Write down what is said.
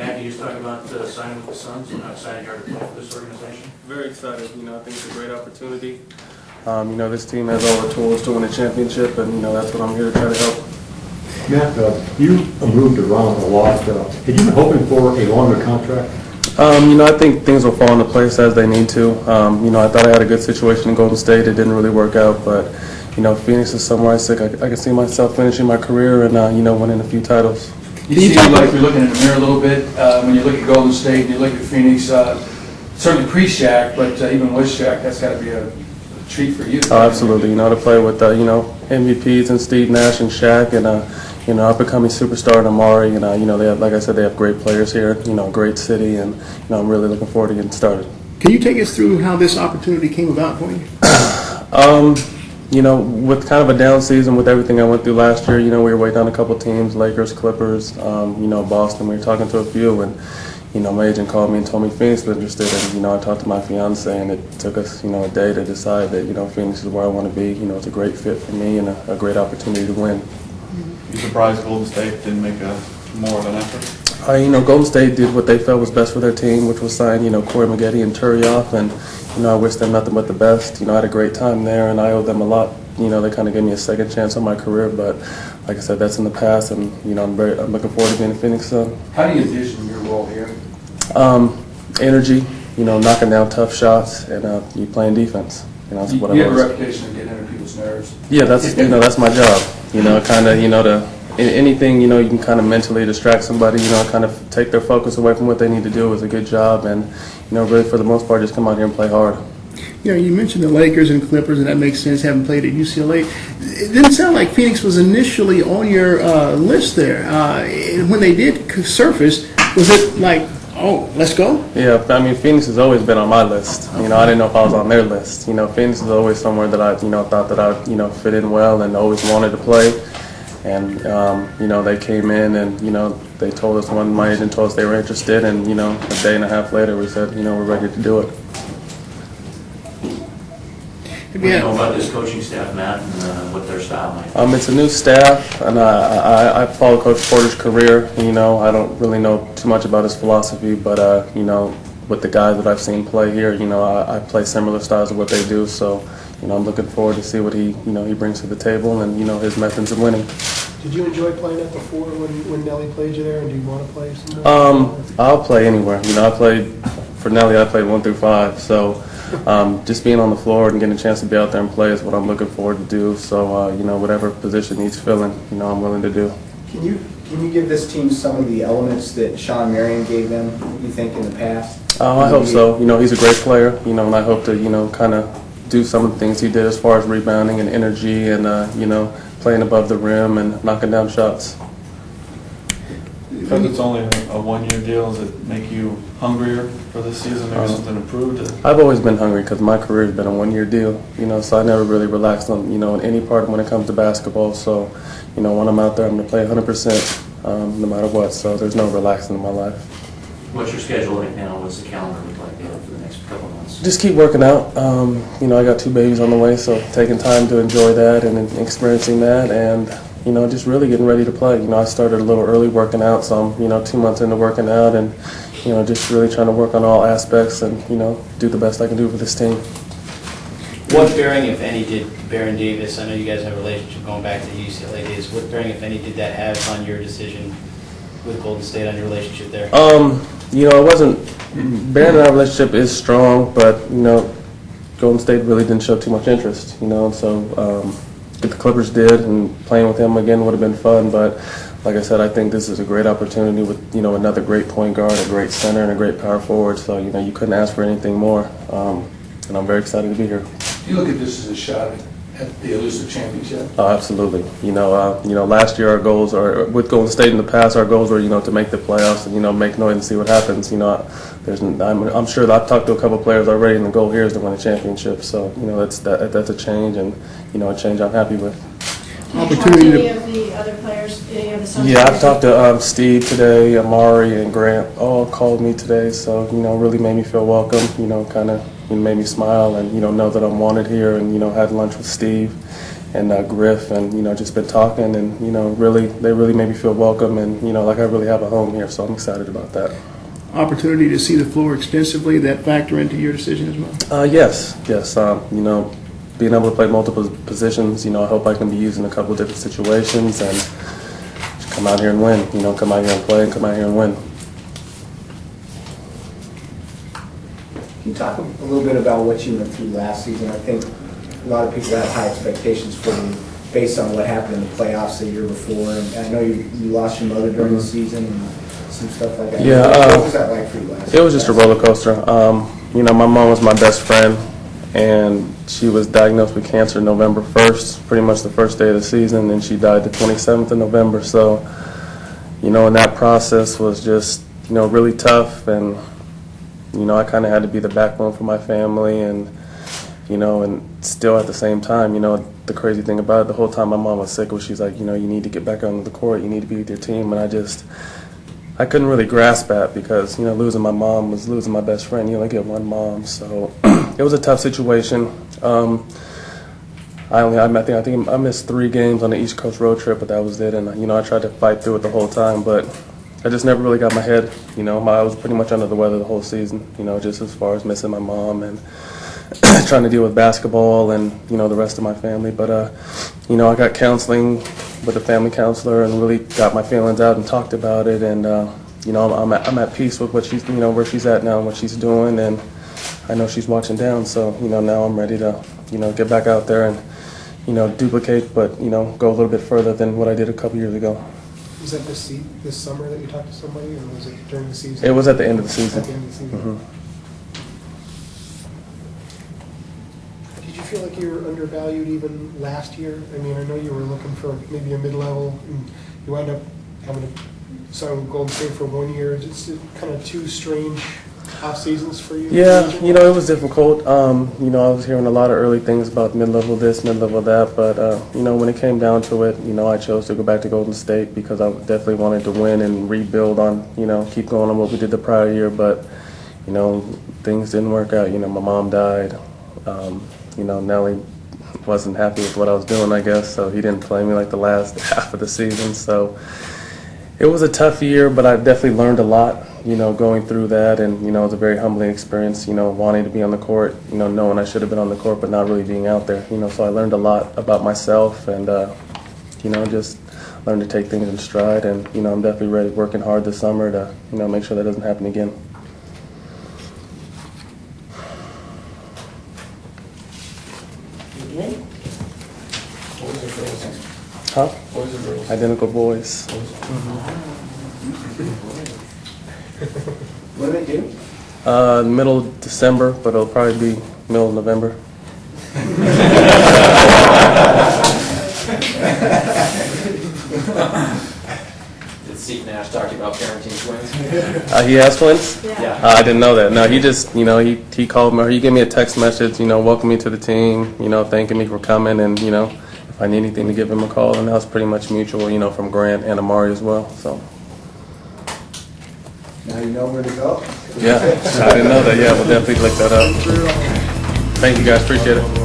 Matt, can you just talk about signing with the Suns and how excited you are to play for this organization? Very excited. I think it's a great opportunity. This team has all the tools to win a championship, and that's what I'm here to try to help. Matt, you moved around a lot. Had you been hoping for a longer contract? I think things will fall into place as they need to. I thought I had a good situation in Golden State. It didn't really work out, but Phoenix is somewhere I can see myself finishing my career and winning a few titles. You seem like you're looking in the mirror a little bit when you look at Golden State and you look at Phoenix. Certainly pre-Shaq, but even with Shaq, that's got to be a treat for you. Oh, absolutely. To play with MVPs and Steve Nash and Shaq and up-and-coming superstar and Amari, and they have, like I said, they have great players here. A great city, and I'm really looking forward to getting started. Can you take us through how this opportunity came about for you? With kind of a down season with everything I went through last year, we were waiting on a couple teams, Lakers, Clippers, Boston. We were talking to a few, and my agent called me and told me Phoenix was interested, and I talked to my fiance, and it took us a day to decide that Phoenix is where I want to be. It's a great fit for me and a great opportunity to win. You surprised Golden State didn't make more of an effort? Golden State did what they felt was best for their team, which was sign Corey Maggette and Turioff, and I wish them nothing but the best. I had a great time there, and I owe them a lot. They kind of gave me a second chance on my career, but like I said, that's in the past, and I'm looking forward to being a Phoenix Sun. How do you envision your role here? Energy, knocking down tough shots, and you playing defense. That's what you have a reputation of getting under people's nerves. Yeah, that's my job. Anything, you can kind of mentally distract somebody, kind of take their focus away from what they need to do is a good job, and, really for the most part, just come out here and play hard. You mentioned the Lakers and Clippers, and that makes sense, having played at UCLA. It didn't sound like Phoenix was initially on your list there. When they did surface, was it like, oh, let's go? Yeah, Phoenix has always been on my list. I didn't know if I was on their list. Phoenix is always somewhere that I, thought that I, fit in well and always wanted to play. And, they came in and, they told us, my agent told us they were interested, and, a day and a half later we said, we're ready to do it. What do you know about this coaching staff, Matt, and what their style might be? It's a new staff, and I follow Coach Porter's career. I don't really know too much about his philosophy, but, with the guys that I've seen play here, I play similar styles of what they do, so, I'm looking forward to see what he brings to the table and, his methods of winning. Did you enjoy playing that before when Nelly played you there, and do you want to play some more? I'll play anywhere. For Nelly, I played 1 through 5, so just being on the floor and getting a chance to be out there and play is what I'm looking forward to do. So, whatever position needs filling, I'm willing to do. Can you give this team some of the elements that Sean Marion gave them, you think, in the past? I hope so. He's a great player, and I hope to, kind of do some of the things he did as far as rebounding and energy and, playing above the rim and knocking down shots. Because it's only a one-year deal, does it make you hungrier for this season? Maybe something improved? I've always been hungry because my career has been a one-year deal, so I never really relaxed on, in any part when it comes to basketball. So, when I'm out there, I'm going to play 100% no matter what. So there's no relaxing in my life. What's your schedule right now? What's the calendar look like for the next couple of months? Just keep working out. I got 2 babies on the way, so taking time to enjoy that and experiencing that, and just really getting ready to play. I started a little early working out, so I'm 2 months into working out, and just really trying to work on all aspects and do the best I can do for this team. What bearing, if any, did Baron Davis? I know you guys have a relationship going back to the UCLA days. What bearing, if any, did that have on your decision with Golden State, on your relationship there? It wasn't. Baron and our relationship is strong, but Golden State really didn't show too much interest. So the Clippers did, and playing with him again would have been fun. But like I said, I think this is a great opportunity with another great point guard, a great center, and a great power forward. So you couldn't ask for anything more, and I'm very excited to be here. Do you look at this as a shot at the elusive championship? Oh, absolutely. Last year our goals are with Golden State in the past. Our goals were, to make the playoffs and make noise and see what happens. I'm sure that I've talked to a couple of players already, and the goal here is to win a championship. So, that's a change, and a change I'm happy with. Opportunity any of the other players, any of the Suns Yeah, players? I've talked to Steve today, Amari and Grant all called me today, so really made me feel welcome. Kind of made me smile and know that I'm wanted here, and had lunch with Steve, Griff, and just been talking, and they really made me feel welcome, and like I really have a home here, so I'm excited about that. Opportunity to see the floor extensively, that factor into your decision as well? Yes. Being able to play multiple positions, I hope I can be used in a couple of different situations and just come out here and win. Come out here and play and come out here and win. Can you talk a little bit about what you went through last season? I think a lot of people have high expectations for you based on what happened in the playoffs the year before. And I know you lost your mother during the season and some stuff like that. Yeah. What was that like for you last It was just a roller coaster. My mom was my best friend, and she was diagnosed with cancer November 1st, pretty much the first day of the season, and she died the 27th of November. So, and that process was just, really tough, and, I kind of had to be the backbone for my family, and, and still at the same time, the crazy thing about it, the whole time my mom was sick was she's like, you need to get back on the court, you need to be with your team, and I couldn't really grasp that because, losing my mom was losing my best friend. You only get one mom, so it was a tough situation. I think I missed 3 games on the East Coast road trip, but that was it. And I tried to fight through it the whole time, but I just never really got my head. I was pretty much under the weather the whole season. Just as far as missing my mom and trying to deal with basketball and the rest of my family. But I got counseling with a family counselor and really got my feelings out and talked about it. And I'm at peace with what she's where she's at now and what she's doing, and I know she's watching down. So now I'm ready to get back out there and duplicate, but go a little bit further than what I did a couple years ago. Was that this summer that you talked to somebody, or was it during the season? It was at the end of the season. At the end of the season. Mm-hmm. Did you feel like you were undervalued even last year? I mean, I know you were looking for maybe a mid-level, and you wound up having to sign with Golden State for 1 year. It's kind of 2 strange off seasons for you. Yeah, it was difficult. I was hearing a lot of early things about mid-level this, mid-level that, but when it came down to it, I chose to go back to Golden State because I definitely wanted to win and rebuild on, keep going on what we did the prior year, but things didn't work out. My mom died. Nelly wasn't happy with what I was doing, I guess, so he didn't play me like the last half of the season. So it was a tough year, but I definitely learned a lot, going through that, and, it was a very humbling experience, wanting to be on the court, knowing I should have been on the court, but not really being out there, so I learned a lot about myself, and, just learned to take things in stride, and, I'm definitely ready, working hard this summer to, make sure that doesn't happen again. Huh? Boys and girls? Identical boys. What do they do? Middle of December, but it'll probably be middle of November. Did Steve Nash talk to you about parenting twins? He has twins? Yeah. I didn't know that. No, he just, he called me, or he gave me a text message, welcoming me to the team, thanking me for coming, and, if I need anything to give him a call, and that was pretty much mutual, from Grant and Amari as well, so. Now you know where to go. Yeah, I didn't know that. Yeah, we'll definitely look that up. Thank you guys, appreciate it.